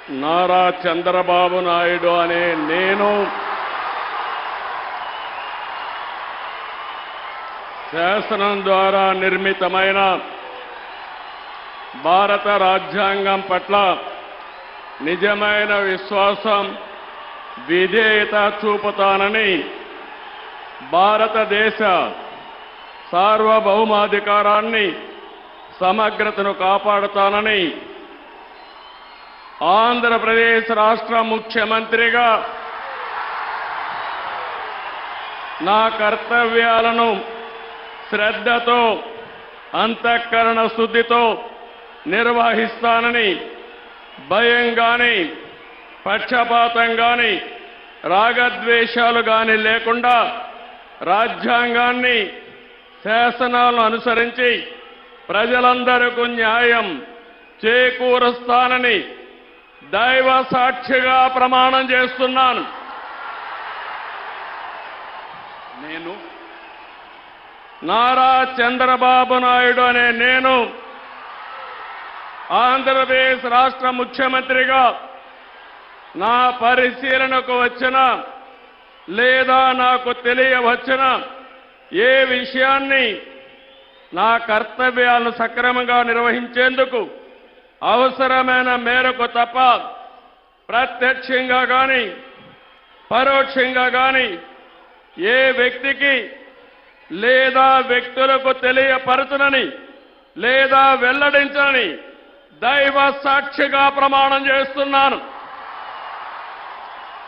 నారా చంద్రబాబు నాయుడు అనే నేను శాసనం ద్వారా నిర్మితమైన భారత రాజ్యాంగం పట్ల నిజమైన విశ్వాసం, విధేయత చూపుతానని, భారతదేశ సార్వభౌమాధికారాన్ని, సమగ్రతను కాపాడుతానని ఆంధ్రప్రదేశ్ రాష్ట్ర ముఖ్యమంత్రిగా నా కర్తవ్యాలను శ్రద్ధతో, అంతఃకరణ శుద్ధితో నిర్వహిస్తానని, భయం గాని, పక్షపాతం గాని, రాగద్వేషాలు గాని లేకుండా రాజ్యాంగాన్ని, శాసనాలను అనుసరించి ప్రజలందరికీ న్యాయం చేకూరుస్తానని దైవ సాక్షిగా ప్రమాణం చేస్తున్నాను. నేను నారా చంద్రబాబు నాయుడు అనే నేను ఆంధ్రప్రదేశ్ రాష్ట్ర ముఖ్యమంత్రిగా నా పరిశీలనకు వచ్చిన లేదా నాకు తెలియవచ్చిన ఏ విషయాన్ని నా కర్తవ్యాలను సక్రమంగా నిర్వహించేందుకు అవసరమైన మేరకు తప్ప ప్రత్యక్షంగా గాని పరోక్షంగా గాని ఏ వ్యక్తికి లేదా వ్యక్తులకు తెలియపరచునని లేదా వెల్లడించని దైవ సాక్షిగా ప్రమాణం చేస్తున్నాను.